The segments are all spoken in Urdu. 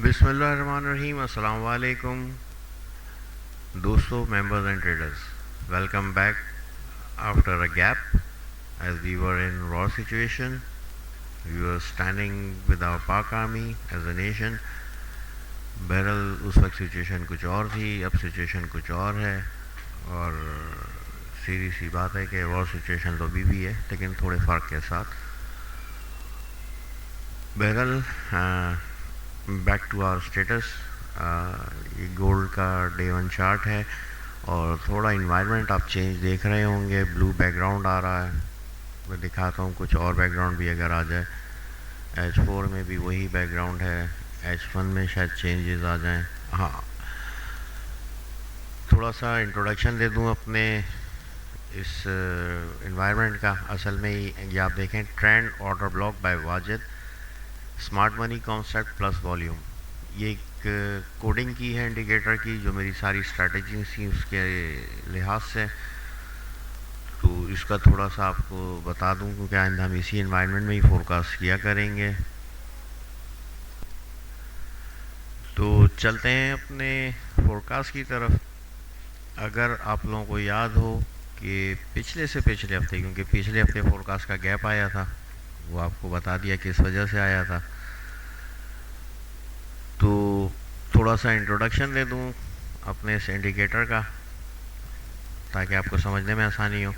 بسم اللہ الرحمن الرحیم. السلام علیکم دوستو, members and traders. Welcome back after a gap as we were in war situation. We were standing with our Pak army as a nation. بہرحال اس وقت سچویشن کچھ اور تھی, اب سچویشن کچھ اور ہے, اور سیدھی سی بات ہے کہ وار سچویشن تو ابھی بھی ہے لیکن تھوڑے فرق کے ساتھ. بہرحال بیک ٹو آور اسٹیٹس. یہ گولڈ کا ڈے ون چارٹ ہے اور تھوڑا انوائرمنٹ آپ چینج دیکھ رہے ہوں گے. بلو بیک گراؤنڈ آ رہا ہے, میں دکھاتا ہوں کچھ اور بیک گراؤنڈ بھی اگر آ جائے. H4 میں بھی وہی بیک گراؤنڈ ہے, H1 میں شاید چینجز آ جائیں. ہاں, تھوڑا سا انٹروڈکشن دے دوں اپنے اس انوائرمنٹ کا. اصل میں یہ آپ دیکھیں, trend order block by Wajid, smart money concept plus volume. یہ ایک کوڈنگ کی ہے انڈیکیٹر کی, جو میری ساری اسٹریٹجیز تھیں اس کے لحاظ سے. تو اس کا تھوڑا سا آپ کو بتا دوں کیونکہ آئندہ ہم اسی انوائرمنٹ میں ہی فورکاسٹ کیا کریں گے. تو چلتے ہیں اپنے فورکاسٹ کی طرف. اگر آپ لوگوں کو یاد ہو کہ پچھلے ہفتے, کیونکہ پچھلے ہفتے فورکاسٹ کا گیپ آیا تھا, وہ آپ کو بتا دیا کس وجہ سے آیا تھا. تو تھوڑا سا انٹروڈکشن دے دوں اپنے اس انڈیکیٹر کا تاکہ آپ کو سمجھنے میں آسانی ہو.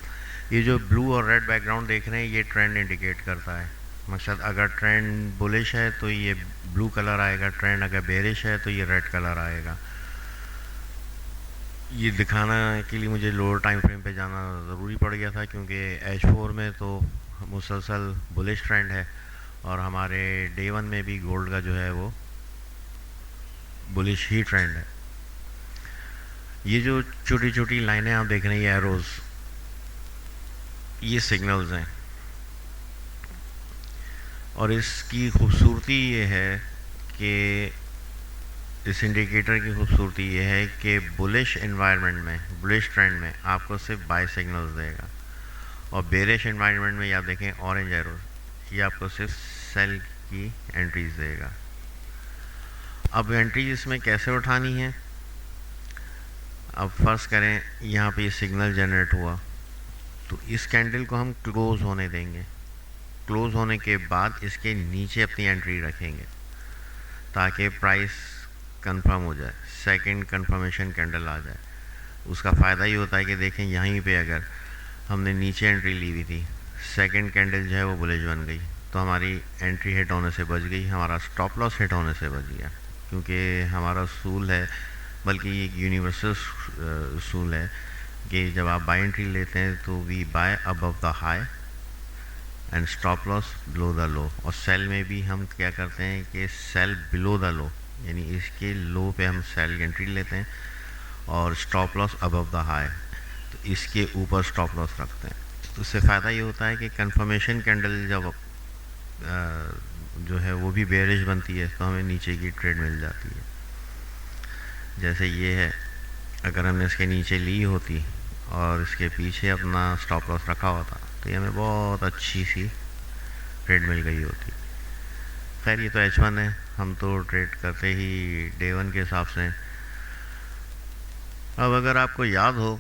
یہ جو بلو اور ریڈ بیک گراؤنڈ دیکھ رہے ہیں یہ ٹرینڈ انڈیکیٹ کرتا ہے. مقصد اگر ٹرینڈ بلش ہے تو یہ بلو کلر آئے گا, ٹرینڈ اگر بیرش ہے تو یہ ریڈ کلر آئے گا. یہ دکھانا کے لیے مجھے لوور ٹائم فریم پہ جانا ضروری پڑ گیا تھا کیونکہ H4 میں تو مسلسل بلش ٹرینڈ ہے اور ہمارے ڈے ون میں بھی گولڈ کا جو ہے وہ بلش ہی ٹرینڈ ہے. یہ جو چھوٹی چھوٹی لائنیں آپ دیکھ رہے ہیں, یہ ایروز, یہ سگنلز ہیں. اور اس کی خوبصورتی یہ ہے کہ اس انڈیکیٹر کی خوبصورتی یہ ہے کہ بلش انوائرمنٹ میں, بلش ٹرینڈ میں آپ کو صرف بائی سگنلز دے گا, اور بیرش انوائرمنٹ میں آپ دیکھیں اورنج ایروز, یہ آپ کو صرف سیل کی انٹریز دے گا. اب انٹریز اس میں کیسے اٹھانی ہے؟ اب فرض کریں یہاں پہ یہ سگنل جنریٹ ہوا تو اس کینڈل کو ہم کلوز ہونے دیں گے. کلوز ہونے کے بعد اس کے نیچے اپنی انٹری رکھیں گے تاکہ پرائس کنفرم ہو جائے, سیکنڈ کنفرمیشن کینڈل آ جائے. اس کا فائدہ یہ ہوتا ہے کہ دیکھیں یہیں پہ اگر ہم نے نیچے انٹری لی ہوئی تھی, سیکنڈ کینڈل جو ہے وہ بلش بن گئی تو ہماری انٹری ہٹ ہونے سے بچ گئی, ہمارا اسٹاپ لاس ہٹ ہونے سے بچ گیا. کیونکہ ہمارا اصول ہے, بلکہ یہ ایک یونیورسل اصول ہے کہ جب آپ بائی انٹری لیتے ہیں تو we buy above the high and stop loss below the low. اور سیل میں بھی ہم کیا کرتے ہیں کہ سیل بلو دا لو, یعنی اس کے لو پہ ہم سیل انٹری لیتے ہیں, اور stop loss Abu the high, تو اس کے اوپر اسٹاپ لاس رکھتے ہیں. تو اس سے فائدہ یہ ہوتا ہے کہ کنفرمیشن کینڈل جب جو ہے وہ بھی بیرش بنتی ہے تو ہمیں نیچے کی ٹریڈ مل جاتی ہے. جیسے یہ ہے, اگر ہم نے اس کے نیچے لی ہوتی اور اس کے پیچھے اپنا اسٹاپ لاس رکھا ہوا تھا تو یہ ہمیں بہت اچھی سی ٹریڈ مل گئی ہوتی. خیر یہ تو H1 ہے, ہم تو ٹریڈ کرتے ہی ڈے ون کے حساب سے. اب اگر آپ کو یاد ہو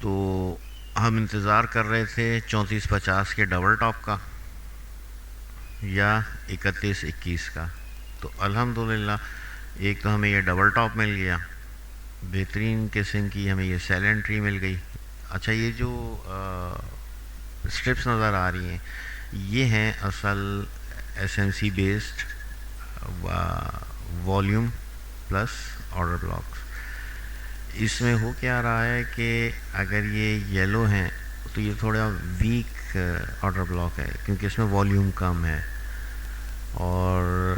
تو ہم انتظار کر رہے تھے 3450 کے ڈبل ٹاپ کا یا 3121 کا. تو الحمدللہ ایک تو ہمیں یہ ڈبل ٹاپ مل گیا, بہترین قسم کی ہمیں یہ سیل انٹری مل گئی. اچھا, یہ جو اسٹرپس نظر آ رہی ہیں یہ ہیں اصل SMC based volume plus order blocks. اس میں ہو کیا رہا ہے کہ اگر یہ یلو ہیں تو یہ تھوڑا ویک آرڈر بلاک ہے کیونکہ اس میں والیوم کم ہے, اور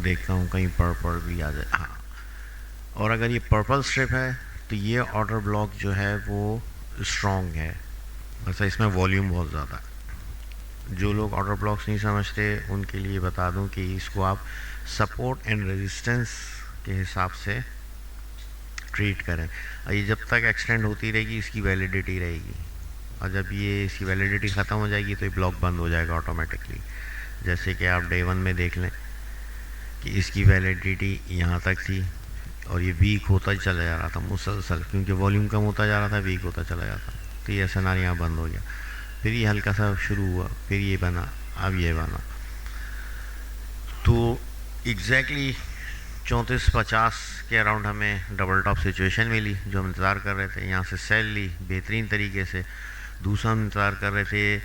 دیکھتا ہوں کہیں پرپل بھی آ جائے. ہاں, اور اگر یہ پرپل اسٹرپ ہے تو یہ آرڈر بلاک جو ہے وہ اسٹرانگ ہے. ایسا اس میں والیوم بہت زیادہ ہے. جو لوگ آرڈر بلاکس نہیں سمجھتے ان کے لیے بتا دوں کہ اس کو آپ سپورٹ اینڈ ریزسٹنس کے حساب سے ٹریٹ کریں. اور یہ جب تک ایکسٹینڈ ہوتی رہے گی اس کی ویلیڈیٹی رہے گی, اور جب یہ اس کی ویلیڈیٹی ختم ہو جائے گی تو یہ بلاک بند ہو جائے گا آٹومیٹکلی. جیسے کہ آپ ڈے ون میں دیکھ لیں کہ اس کی ویلیڈیٹی یہاں تک تھی اور یہ ویک ہوتا ہی چلا جا رہا تھا مسلسل، کیونکہ والیوم کم ہوتا جا رہا تھا، ویک ہوتا چلا جاتا، تو یہ ایس این آر یہاں بند ہو گیا. پھر یہ ہلکا سا شروع ہوا، پھر یہ بنا، اب یہ بنا. تو ایگزیکٹلی 3450 کے اراؤنڈ ہمیں ڈبل ٹاپ سچویشن ملی جو ہم انتظار کر رہے تھے. یہاں سے سیل لی بہترین طریقے سے. دوسرا ہم انتظار کر رہے تھے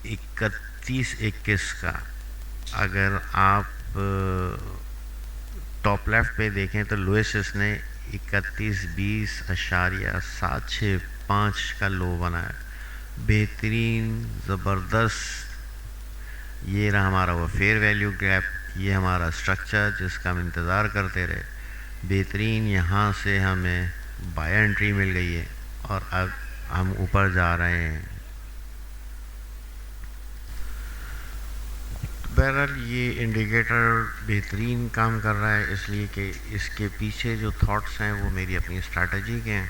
3121 کا. اگر آپ ٹاپ لیفٹ پہ دیکھیں تو لوئسس نے 3120.765 کا لو بنایا. بہترین، زبردست. یہ رہا ہمارا وہ فیئر ویلیو گیپ، یہ ہمارا اسٹرکچر جس کا ہم انتظار کرتے رہے. بہترین. یہاں سے ہمیں بائی انٹری مل گئی ہے اور اب ہم اوپر جا رہے ہیں. بہرحال یہ انڈیکیٹر بہترین کام کر رہا ہے، اس لیے کہ اس کے پیچھے جو تھاٹس ہیں وہ میری اپنی اسٹریٹجی کے ہیں.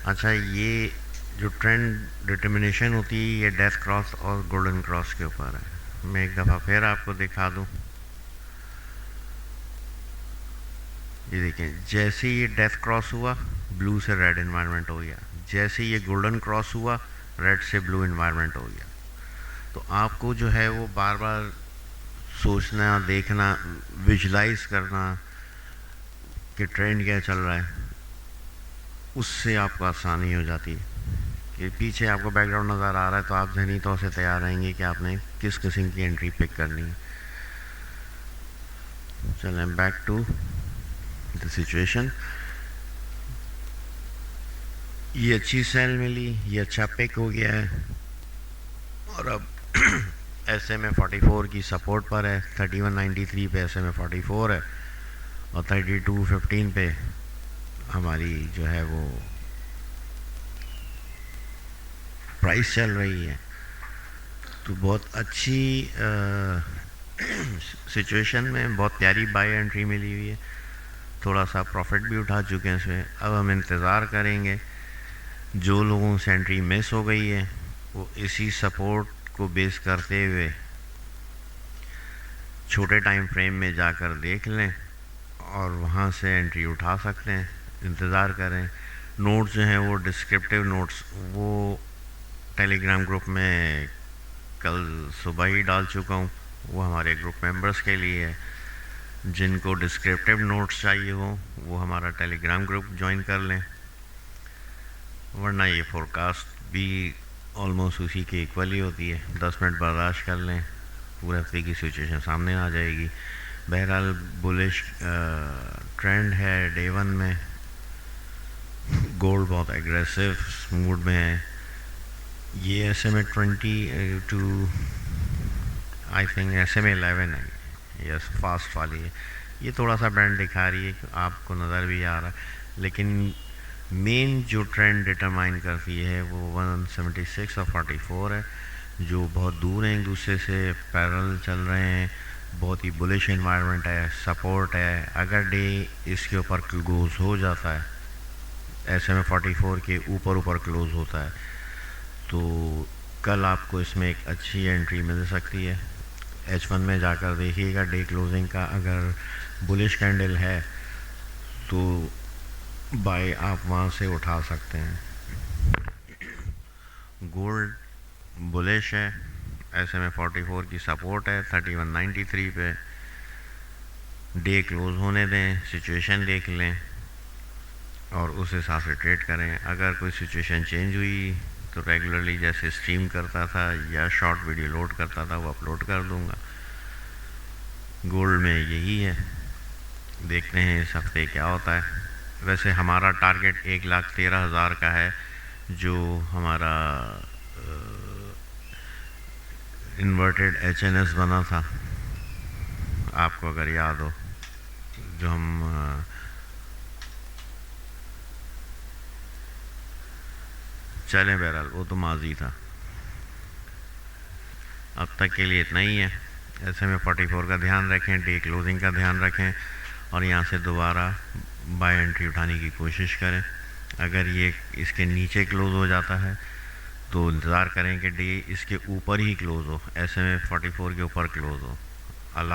اچھا، یہ جو ٹرینڈ ڈٹرمنیشن ہوتی ہے یہ ڈیتھ کراس اور گولڈن کراس کے اوپر ہے. میں ایک دفعہ پھر آپ کو دکھا دوں. یہ دیکھیں، جیسے یہ ڈیتھ کراس ہوا بلو سے ریڈ انوائرمنٹ ہو گیا، جیسے یہ گولڈن کراس ہوا ریڈ سے بلو انوائرمنٹ ہو گیا. تو آپ کو جو ہے وہ بار بار سوچنا، دیکھنا، ویژلائز کرنا کہ ٹرینڈ کیا چل رہا ہے، اس سے آپ کو آسانی ہو جاتی ہے. کہ پیچھے آپ کو بیک گراؤنڈ نظر آ رہا ہے تو آپ ذہنی طور سے تیار رہیں گے کہ آپ نے کس قسم کی انٹری پک کرنی ہے. چلیں بیک ٹو دا سچویشن. یہ اچھی سیل ملی، یہ اچھا پک ہو گیا ہے اور اب ایس ایم اے 44 کی سپورٹ پر ہے. 3193 پہ ایس ایم اے 44 ہے اور 3215 پہ ہماری جو ہے وہ پرائس چل رہی ہے. تو بہت اچھی سچویشن میں بہت پیاری بائی انٹری ملی ہوئی ہے. تھوڑا سا پروفٹ بھی اٹھا چکے ہیں اس میں. اب ہم انتظار کریں گے جو لوگوں سے انٹری مس ہو گئی ہے وہ اسی سپورٹ کو بیس کرتے ہوئے چھوٹے ٹائم فریم میں جا کر دیکھ لیں اور وہاں سے انٹری اٹھا سکتے ہیں. انتظار کریں. نوٹس جو ہیں وہ ڈسکرپٹیو نوٹس وہ ٹیلی گرام گروپ میں کل صبح ہی ڈال چکا ہوں. وہ ہمارے گروپ ممبرس کے لیے ہے. جن کو ڈسکرپٹیو نوٹس چاہیے ہوں وہ ہمارا ٹیلی گرام گروپ جوائن کر لیں، ورنہ یہ فورکاسٹ بھی آلموسٹ اسی کے ایکول ہی ہوتی ہے. 10 منٹ برداشت کر لیں، پورے ہفتے کی سچویشن سامنے آ جائے گی. بہرحال بلش ٹرینڈ ہے ڈے 1 میں. گولڈ بہت ایگریسو موڈ میں ہے. یہ S M A 22 I think S M A 11 ہے، یس فاسٹ والی ہے. یہ تھوڑا سا بینڈ دکھا رہی ہے کہ آپ کو نظر بھی آ رہا ہے، لیکن مین جو ٹرینڈ ڈٹرمائن کرتی ہے وہ 176 اور 44 ہے، جو بہت دور ہیں ایک دوسرے سے، پیرل چل رہے ہیں. بہت ہی بلش انوائرمنٹ ہے، سپورٹ ہے. اگر ڈے اس کے اوپر کلوز ہو جاتا ہے، ایس ایم اے 44 کے اوپر کلوز ہوتا ہے، تو کل آپ کو اس میں ایک اچھی انٹری مل سکتی ہے. H1 میں جا کر دیکھیے گا ڈے کلوزنگ کا، اگر بلش کینڈل ہے تو بائی آپ وہاں سے اٹھا سکتے ہیں. گولڈ بلش ہے، ایس ایم اے 44 کی سپورٹ ہے 3193 پہ. ڈے کلوز ہونے دیں، سچویشن دیکھ لیں اور اس حساب سے ٹریڈ کریں. اگر کوئی سچویشن چینج ہوئی تو ریگولرلی جیسے اسٹریم کرتا تھا یا شارٹ ویڈیو لوڈ کرتا تھا وہ اپلوڈ کر دوں گا. گولڈ میں یہی ہے، دیکھتے ہیں اس ہفتے کیا ہوتا ہے. ویسے ہمارا ٹارگٹ 1,13,000 کا ہے، جو ہمارا انورٹڈ ایچ این ایس بنا تھا، آپ کو اگر یاد ہو، جو ہم چلیں بہرحال وہ تو ماضی تھا. اب تک کے لیے اتنا ہی ہے. ایس ایم اے 44 کا دھیان رکھیں، ڈے کلوزنگ کا دھیان رکھیں اور یہاں سے دوبارہ بائی انٹری اٹھانے کی کوشش کریں. اگر یہ اس کے نیچے کلوز ہو جاتا ہے تو انتظار کریں کہ ڈے اس کے اوپر ہی کلوز ہو، ایس ایم اے 44 کے اوپر کلوز ہو. اللہ